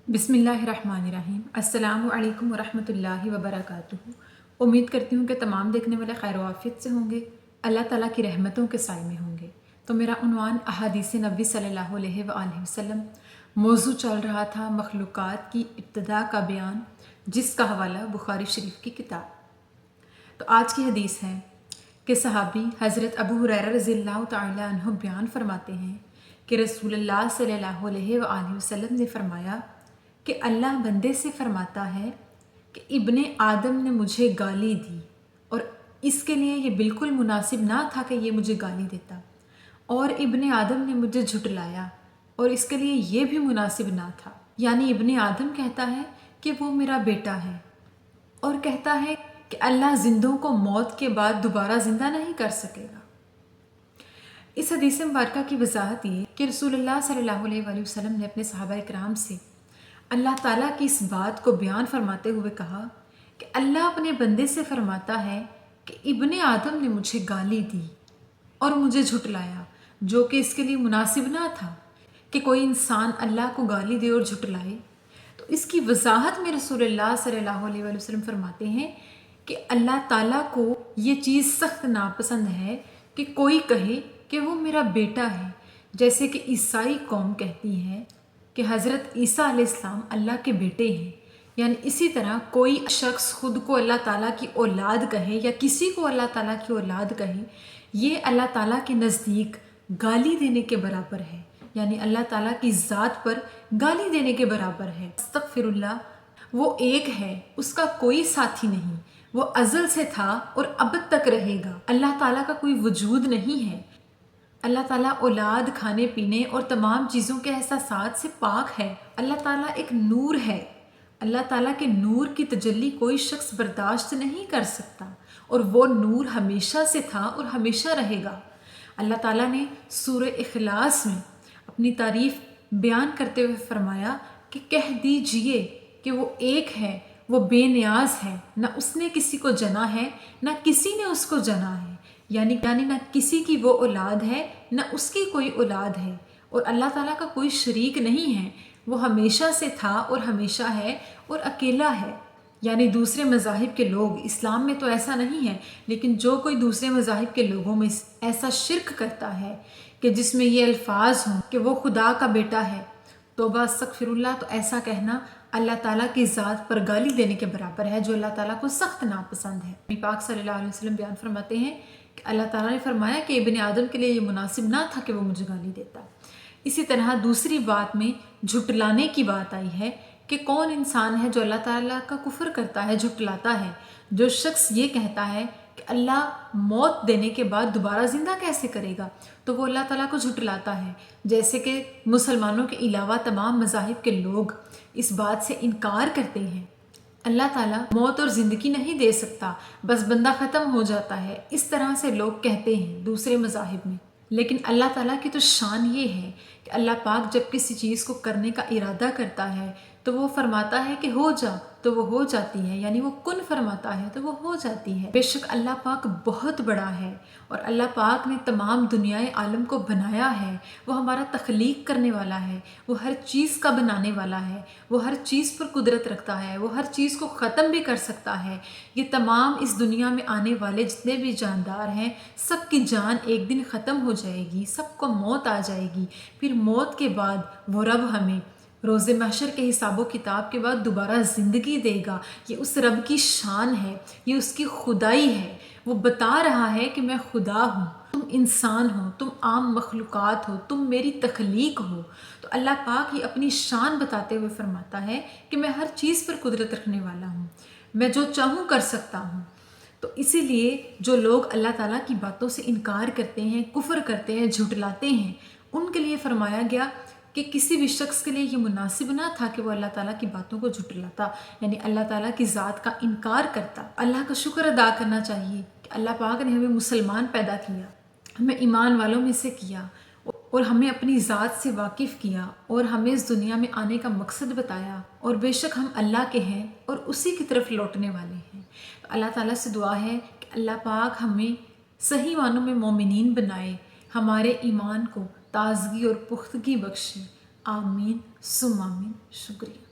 बिस्मिल्लाहिर्रहमानिर्रहीम। अस्सलामु अलैकुम वरहमतुल्लाहि वबरकातुहू। उम्मीद करती हूँ कि तमाम देखने वाले खैर आफियत से होंगे, अल्लाह ताला की रहमतों के साए में होंगे। तो मेरा उन्वान अहादीस नबी सल्लल्लाहु अलैहि वसल्लम मौजू चल रहा था मखलूक़ात की इब्तिदा का बयान, जिसका हवाला बुखारी शरीफ की किताब। तो आज की हदीस है कि सहाबी हज़रत अबू हुरैरा रज़ियल्लाहु तआला अन्हु बयान फरमाते हैं कि रसूलुल्लाह सल्लल्लाहु अलैहि वसल्लम ने फरमाया कि अल्लाह बंदे से फरमाता है कि इब्ने आदम ने मुझे गाली दी और इसके लिए ये बिल्कुल मुनासिब ना था कि ये मुझे गाली देता, और इब्ने आदम ने मुझे झुटलाया और इसके लिए ये भी मुनासिब ना था। यानी इब्ने आदम कहता है कि वो मेरा बेटा है और कहता है कि अल्लाह जिंदों को मौत के बाद दोबारा जिंदा नहीं कर सकेगा। इस हदीस मुबारका की वजाहत ये कि रसूलुल्लाह सल्लल्लाहु अलैहि वसल्लम ने अपने सहाबा इकराम से अल्लाह ताला की इस बात को बयान फरमाते हुए कहा कि अल्लाह अपने बंदे से फरमाता है कि इब्ने आदम ने मुझे गाली दी और मुझे झुटलाया, जो कि इसके लिए मुनासिब ना था कि कोई इंसान अल्लाह को गाली दे और झुटलाए। तो इसकी वजाहत में रसूलुल्लाह सल्लल्लाहु अलैहि वसल्लम फरमाते हैं कि अल्लाह ताला को ये चीज़ सख्त नापसंद है कि कोई कहे कि वो मेरा बेटा है, जैसे कि ईसाई कौम कहती है कि हज़रत ईसा अलैहिस्सलाम अल्लाह के बेटे हैं। यानी इसी तरह कोई शख्स खुद को अल्लाह ताला की औलाद कहे या किसी को अल्लाह ताला की औलाद कहे, ये अल्लाह ताला के नज़दीक गाली देने के बराबर है। यानी अल्लाह ताला की ज़ात पर गाली देने के बराबर है। अस्तगफिरुल्लाह, वो एक है, उसका कोई साथी नहीं, वो अज़ल से था और अब तक रहेगा। अल्लाह ताला का कोई वजूद नहीं है। अल्लाह ताला औलाद, खाने पीने और तमाम चीज़ों के एहसासात से पाक है। अल्लाह ताला एक नूर है। अल्लाह ताला के नूर की तजल्ली कोई शख्स बर्दाश्त नहीं कर सकता और वो नूर हमेशा से था और हमेशा रहेगा। अल्लाह ताला ने सूरह इखलास में अपनी तारीफ़ बयान करते हुए फरमाया कि कह दीजिए कि वो एक है, वो बेनियाज है, ना उसने किसी को जना है ना किसी ने उसको जना है। यानी ना किसी की वो औलाद है ना उसकी कोई औलाद है, और अल्लाह ताला का कोई शरीक नहीं है। वो हमेशा से था और हमेशा है और अकेला है। यानी दूसरे मज़ाहिब के लोग, इस्लाम में तो ऐसा नहीं है, लेकिन जो कोई दूसरे मज़ाहिब के लोगों में ऐसा शिर्क करता है कि जिसमें ये अल्फाज हों कि वो खुदा का बेटा है, तौबा अस्तगफिरुल्लाह, तो ऐसा कहना अल्लाह ताला की ज़ात पर गाली देने के बराबर है, जो अल्लाह ताला को सख्त नापसंद है। नबी पाक सल्लल्लाहु अलैहि वसल्लम बयान फरमाते हैं कि अल्लाह ताला ने फरमाया कि इब्ने आदम के लिए ये मुनासिब ना था कि वो मुझे गाली देता। इसी तरह दूसरी बात में झुटलाने की बात आई है कि कौन इंसान है जो अल्लाह ताला का कुफ्र करता है, झुटलाता है। जो शख्स ये कहता है कि अल्लाह मौत देने के बाद दोबारा ज़िंदा कैसे करेगा, तो वो अल्लाह ताला को झुटलाता है। जैसे कि मुसलमानों के अलावा तमाम मज़ाहिब के लोग इस बात से इनकार करते हैं, अल्लाह ताला मौत और ज़िंदगी नहीं दे सकता, बस बंदा ख़त्म हो जाता है। इस तरह से लोग कहते हैं दूसरे मज़ाहिब में। लेकिन अल्लाह ताला की तो शान ये है कि अल्लाह पाक जब किसी चीज़ को करने का इरादा करता है तो वो फरमाता है कि हो जा, तो वो हो जाती है। यानी वो कुन फरमाता है तो वो हो जाती है। बेशक अल्लाह पाक बहुत बड़ा है और अल्लाह पाक ने तमाम दुनियाए आलम को बनाया है। वो हमारा तख्लीक करने वाला है, वो हर चीज़ का बनाने वाला है, वो हर चीज़ पर कुदरत रखता है, वो हर चीज़ को ख़त्म भी कर सकता है। ये तमाम इस दुनिया में आने वाले जितने भी जानदार हैं, सबकी जान एक दिन ख़त्म हो जाएगी, सबको मौत आ जाएगी। फिर मौत के बाद वो रब हमें रोज़े महशर के हिसाबो किताब के बाद दोबारा ज़िंदगी देगा। ये उस रब की शान है, ये उसकी खुदाई है। वो बता रहा है कि मैं खुदा हूँ, तुम इंसान हो, तुम आम मखलूक़ात हो, तुम मेरी तख्लीक हो। तो अल्लाह पाक ये अपनी शान बताते हुए फरमाता है कि मैं हर चीज़ पर कुदरत रखने वाला हूँ, मैं जो चाहूँ कर सकता हूँ। तो इसीलिए जो लोग अल्लाह ताला की बातों से इनकार करते हैं, कुफ्र करते हैं, झुटलाते हैं, उनके लिए फरमाया गया कि किसी भी शख्स के लिए ये मुनासिब ना था कि वो अल्लाह ताला की बातों को झुटलाता, यानी अल्लाह ताला की ज़ात का इनकार करता। अल्लाह का शुक्र अदा करना चाहिए कि अल्लाह पाक ने हमें मुसलमान पैदा किया, हमें ईमान वालों में से किया और हमें अपनी ज़ात से वाकिफ़ किया और हमें इस दुनिया में आने का मकसद बताया। और बेशक हम अल्लाह के हैं और उसी की तरफ लौटने वाले हैं। तो अल्लाह ताला से दुआ है कि अल्लाह पाक हमें सही मानों में मोमिनीन बनाए, हमारे ईमान को ताजगी और पुख्तगी बख्शे। आमीन सुम आमीन। शुक्रिया।